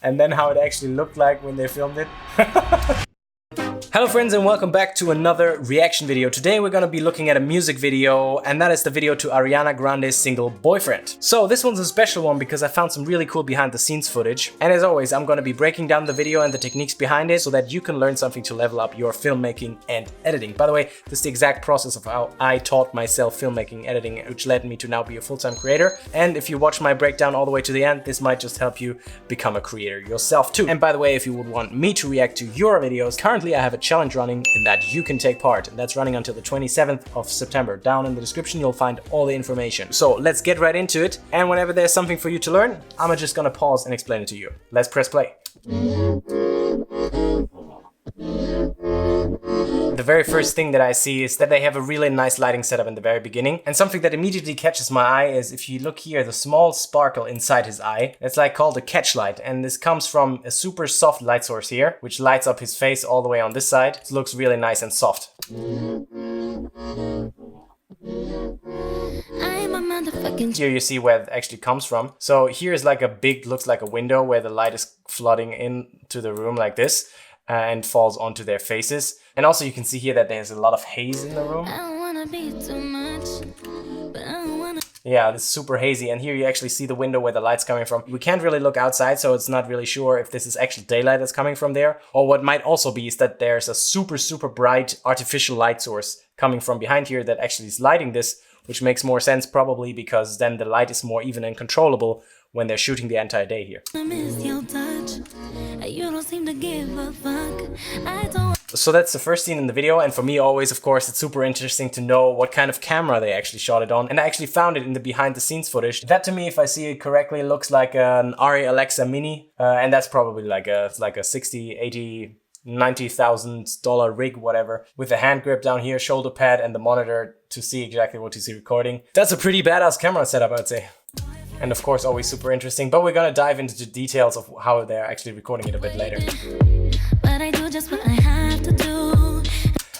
and then how it actually looked like when they filmed it. Hello friends and welcome back to another reaction video. Today we're gonna be looking at a music video, and that is the video to Ariana Grande's single Boyfriend. So this one's a special one because I found some really cool behind the scenes footage. And as always, I'm gonna be breaking down the video and the techniques behind it so that you can learn something to level up your filmmaking and editing. By the way, this is the exact process of how I taught myself filmmaking editing, which led me to now be a full-time creator. And if you watch my breakdown all the way to the end, this might just help you become a creator yourself too. And by the way, if you would want me to react to your videos, currently I have a challenge running in that you can take part, and that's running until the 27th of September. Down in the description you'll find all the information. So let's get right into it, and whenever there's something for you to learn, I'm just gonna pause and explain it to you. Let's press play. The very first thing that I see is that they have a really nice lighting setup in the very beginning, and something that immediately catches my eye is if you look here, the small sparkle inside his eye. It's like called a catch light, and this comes from a super soft light source here, which lights up his face all the way on this side. It looks really nice and soft. Here you see where it actually comes from. So here is like a big, looks like a window where the light is flooding into the room like this. And falls onto their faces. And also you can see here that there's a lot of haze in the room. Yeah, it's super hazy, and here you actually see the window where the light's coming from. We can't really look outside, so it's not really sure if this is actual daylight that's coming from there. Or what might also be is that there's a super bright artificial light source coming from behind here that actually is lighting this, which makes more sense probably because then the light is more even and controllable when they're shooting the entire day here. You don't seem to give a fuck. So that's the first scene in the video, and for me always, of course, it's super interesting to know what kind of camera they actually shot it on. And I actually found it in the behind the scenes footage. That to me, if I see it correctly, looks like an Arri Alexa Mini, and that's probably like a 60, 80, $90,000 rig, whatever, with a hand grip down here, shoulder pad, and the monitor to see exactly what he's recording. That's a pretty badass camera setup, I'd say. And of course, always super interesting, but we're gonna dive into the details of how they're actually recording it a bit later. But I do just what I have to do.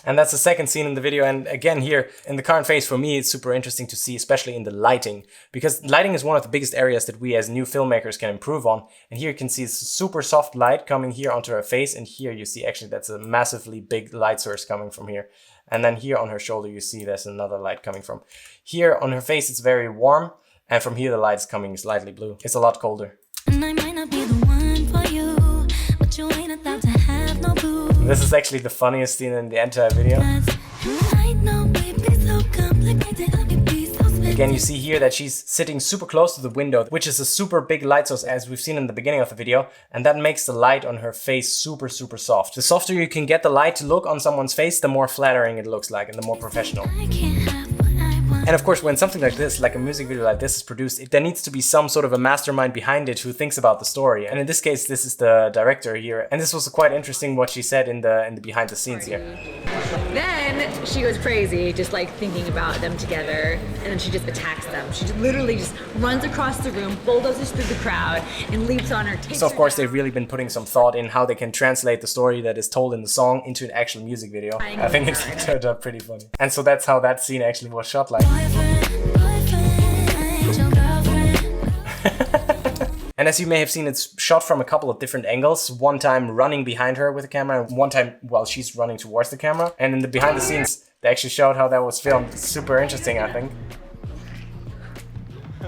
And that's the second scene in the video, and again here, in the current phase, for me, it's super interesting to see, especially in the lighting, because lighting is one of the biggest areas that we as new filmmakers can improve on. And here you can see it's super soft light coming here onto her face, and here you see actually that's a massively big light source coming from here. And then here on her shoulder, you see there's another light coming from. Here on her face, it's very warm. And from here, the light is coming slightly blue. It's a lot colder. And I might not be the one for you, but you ain't allowed to have no boo. This is actually the funniest scene in the entire video. Again, you see here that she's sitting super close to the window, which is a super big light source as we've seen in the beginning of the video. And that makes the light on her face super soft. The softer you can get the light to look on someone's face, the more flattering it looks like and the more professional. And of course, when something like this, like a music video like this is produced, there needs to be some sort of a mastermind behind it who thinks about the story. And in this case, this is the director here. And this was quite interesting what she said in the behind the scenes here. Then she goes crazy, just like thinking about them together, and then she just attacks them. She literally just runs across the room, bulldozes through the crowd, and leaps on her. So of course, they've really been putting some thought in how they can translate the story that is told in the song into an actual music video. I think it turned out pretty funny. And so that's how that scene actually was shot like. And as you may have seen, it's shot from a couple of different angles. One time running behind her with the camera, and one time while she's running towards the camera. And in the behind the scenes, they actually showed how that was filmed. It's super interesting, I think.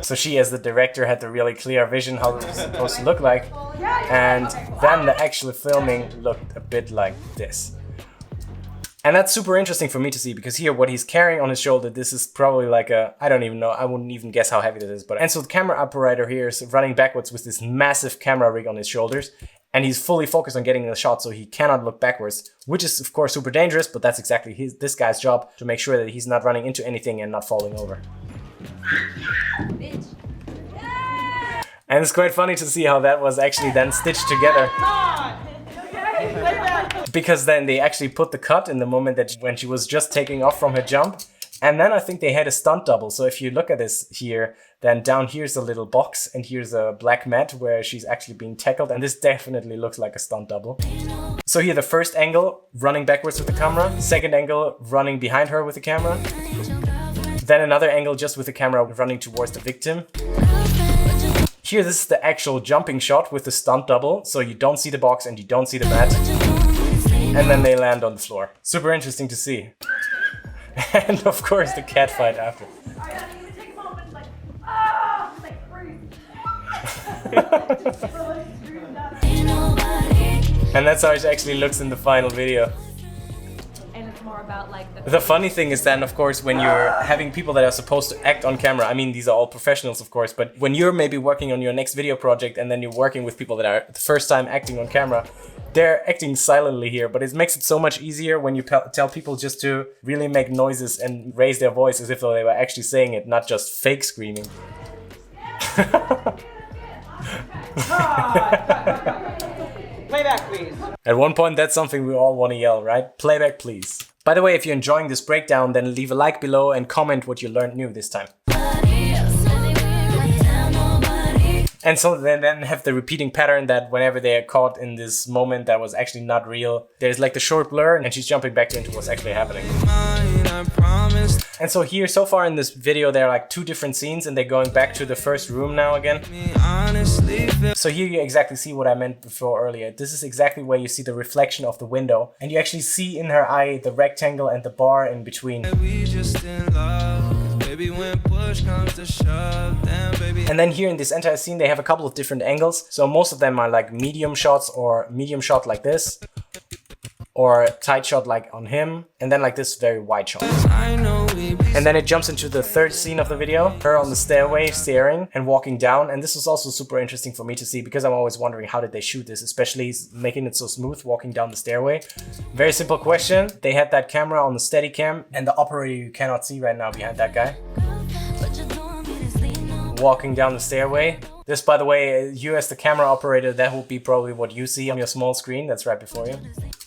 So she, as the director, had the really clear vision how it was supposed to look like. And then the actual filming looked a bit like this. And that's super interesting for me to see, because here what he's carrying on his shoulder, this is probably like a, I don't even know, I wouldn't even guess how heavy this is. And so the camera operator here is running backwards with this massive camera rig on his shoulders, and he's fully focused on getting the shot, so he cannot look backwards, which is of course super dangerous, but that's exactly this guy's job, to make sure that he's not running into anything and not falling over. And it's quite funny to see how that was actually then stitched together. Because then they actually put the cut in the moment that when she was just taking off from her jump. And then I think they had a stunt double. So if you look at this here, then down here's a little box and here's a black mat where she's actually being tackled. And this definitely looks like a stunt double. So here the first angle, running backwards with the camera. Second angle, running behind her with the camera. Then another angle just with the camera running towards the victim. Here, this is the actual jumping shot with the stunt double. So you don't see the box and you don't see the mat. And then they land on the floor. Super interesting to see. And of course the cat fight after. And that's how it actually looks in the final video. And it's more about like the funny thing is then, of course, when you're having people that are supposed to act on camera, I mean, these are all professionals, of course, but when you're maybe working on your next video project and then you're working with people that are the first time acting on camera, they're acting silently here, but it makes it so much easier when you tell people just to really make noises and raise their voice as if though they were actually saying it, not just fake screaming. Playback, please. At one point, that's something we all want to yell, right? Playback, please. By the way, if you're enjoying this breakdown, then leave a like below and comment what you learned new this time. And so they then have the repeating pattern that whenever they are caught in this moment that was actually not real, there's like the short blur and she's jumping back into what's actually happening. And so here, so far in this video, there are like 2 different scenes and they're going back to the first room now again. So here you exactly see what I meant before earlier. This is exactly where you see the reflection of the window and you actually see in her eye the rectangle and the bar in between. And then here in this entire scene, they have a couple of different angles. So most of them are like medium shots or medium shot like this, or tight shot like on him, and then like this very wide shot. And then it jumps into the third scene of the video, her on the stairway staring and walking down. And this was also super interesting for me to see because I'm always wondering how did they shoot this, especially making it so smooth walking down the stairway. Very simple question. They had that camera on the Steadicam and the operator you cannot see right now behind that guy walking down the stairway. This, by the way, you as the camera operator, that would be probably what you see on your small screen that's right before you.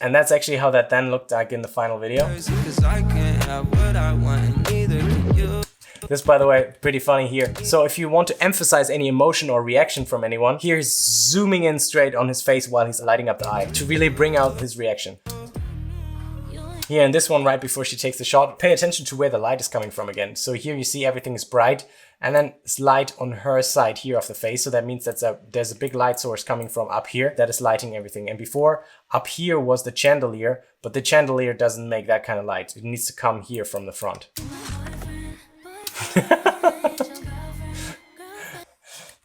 And that's actually how that then looked like in the final video. This, by the way, pretty funny here. So if you want to emphasize any emotion or reaction from anyone, here's zooming in straight on his face while he's lighting up the eye to really bring out his reaction. Here in this one, right before she takes the shot, pay attention to where the light is coming from again. So here you see everything is bright and then it's light on her side here of the face. So that means that there's a big light source coming from up here that is lighting everything. And before, up here was the chandelier, but the chandelier doesn't make that kind of light. It needs to come here from the front.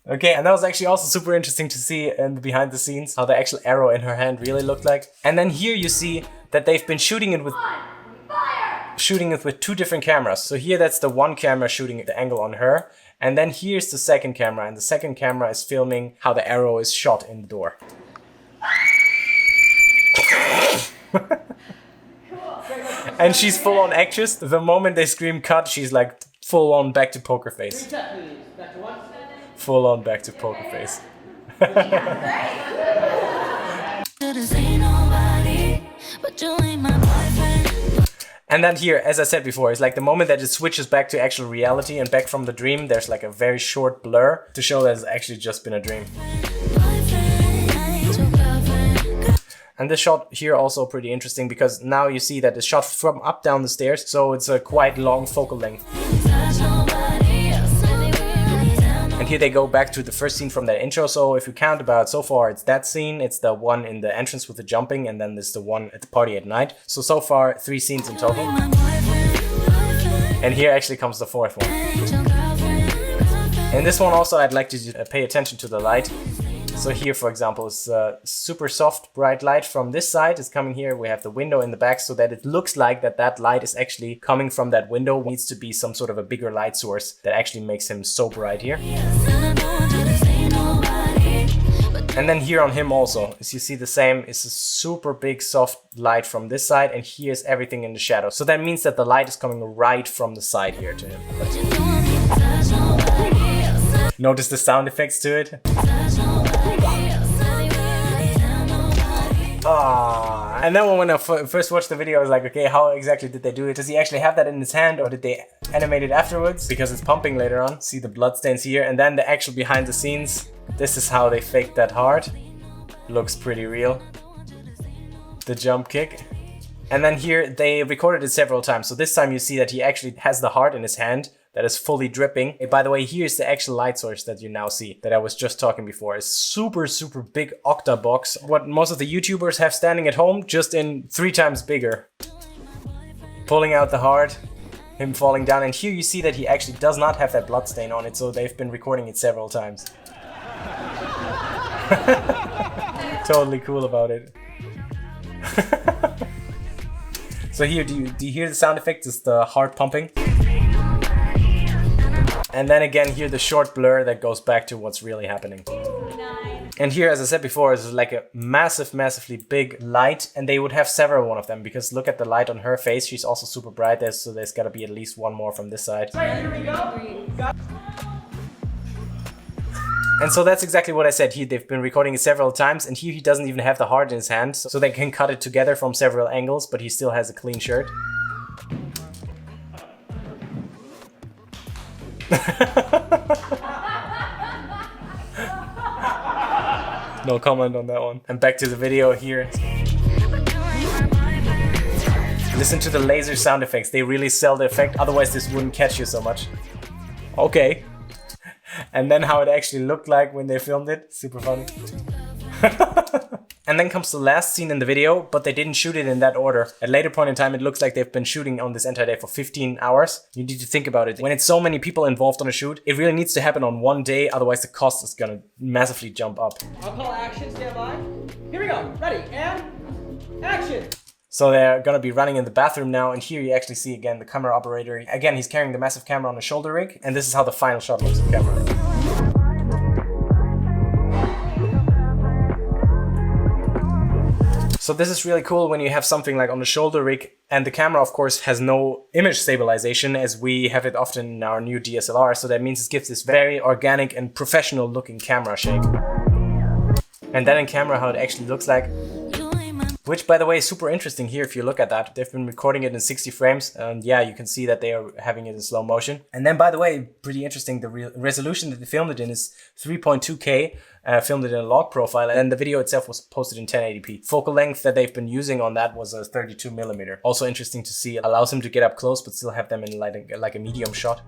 Okay, and that was actually also super interesting to see in the behind the scenes how the actual arrow in her hand really looked like. And then here you see that they've been shooting it with 2 different cameras. So here that's the one camera shooting the angle on her, and then here's the second camera, and the second camera is filming how the arrow is shot in the door. And she's full on anxious. The moment they scream cut, she's like full on back to poker face. Full on back to poker face. And then here, as I said before, it's like the moment that it switches back to actual reality and back from the dream, there's like a very short blur to show that it's actually just been a dream. And this shot here also pretty interesting because now you see that it's shot from up down the stairs, so it's a quite long focal length. And here they go back to the first scene from that intro. So if you count about so far, it's that scene, it's the one in the entrance with the jumping, and then there's the one at the party at night. So far 3 scenes in total. And here actually comes the 4th one. In this one also I'd like to pay attention to the light. So here, for example, it's a super soft, bright light from this side. It's coming here. We have the window in the back so that it looks like that light is actually coming from that window. It needs to be some sort of a bigger light source that actually makes him so bright here. And then here on him also, as you see the same, it's a super big soft light from this side, and here's everything in the shadow. So that means that the light is coming right from the side here to him. Notice the sound effects to it. And then when I first watched the video, I was like, okay, how exactly did they do it? Does he actually have that in his hand, or did they animate it afterwards? Because it's pumping later on. See the bloodstains here, and then the actual behind the scenes. This is how they faked that heart. Looks pretty real. The jump kick. And then here they recorded it several times. So this time you see that he actually has the heart in his hand. that is fully dripping. Hey, by the way, here's the actual light source that you now see that I was just talking before. It's super big octa box. What most of the YouTubers have standing at home, just in 3 times bigger. Pulling out the heart, him falling down, and here you see that he actually does not have that blood stain on it, so they've been recording it several times. Totally cool about it. So here, do you hear the sound effect? It's the heart pumping. And then again, here the short blur that goes back to what's really happening. And here, as I said before, is like a massively big light, and they would have several one of them, because look at the light on her face. She's also super bright, so there's gotta be at least one more from this side. Right, here we go. And so that's exactly what I said. Here they've been recording it several times, and here he doesn't even have the heart in his hand, so they can cut it together from several angles, but he still has a clean shirt. No comment on that one. And back to the video here. Listen to the laser sound effects. They really sell the effect, otherwise this wouldn't catch you so much. Okay. And then how it actually looked like when they filmed it. Super funny. And then comes the last scene in the video, but they didn't shoot it in that order. At a later point in time, it looks like they've been shooting on this entire day for 15 hours. You need to think about it. When it's so many people involved on a shoot, it really needs to happen on one day, otherwise the cost is gonna massively jump up. I'll call action, stand by. Here we go, ready, and action! So they're gonna be running in the bathroom now, and here you actually see again the camera operator. Again, he's carrying the massive camera on a shoulder rig, and this is how the final shot looks on camera. So this is really cool when you have something like on the shoulder rig, and the camera of course has no image stabilization as we have it often in our new DSLR, so that means it gives this very organic and professional looking camera shake. And then in camera how it actually looks like. Which, by the way, is super interesting here if you look at that. They've been recording it in 60 frames, and yeah, you can see that they are having it in slow motion. And then, by the way, pretty interesting, the resolution that they filmed it in is 3.2K, filmed it in a log profile, and the video itself was posted in 1080p. Focal length that they've been using on that was a 32mm. Also interesting to see, it allows him to get up close, but still have them in like a medium shot.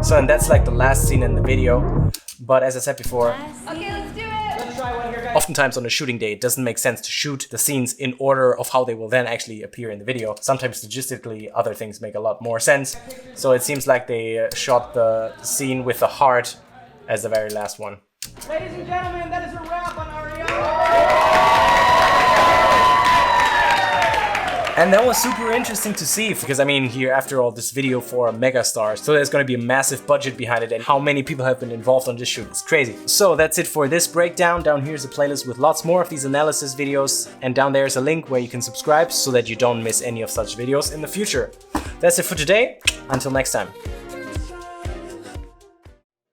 So, and that's like the last scene in the video. But as I said before, Okay, let's do it. Let's try one here, guys. oftentimes on a shooting day, it doesn't make sense to shoot the scenes in order of how they will then actually appear in the video. Sometimes logistically, other things make a lot more sense. So it seems like they shot the scene with the heart as the very last one. Ladies and gentlemen, that is a wrap on Ariana. And that was super interesting to see, because I mean, here after all, this video for a megastar, so there's going to be a massive budget behind it, and how many people have been involved on this shoot, it's crazy. So that's it for this breakdown. Down here's a playlist with lots more of these analysis videos, and down there's a link where you can subscribe so that you don't miss any of such videos in the future. That's it for today. Until next time.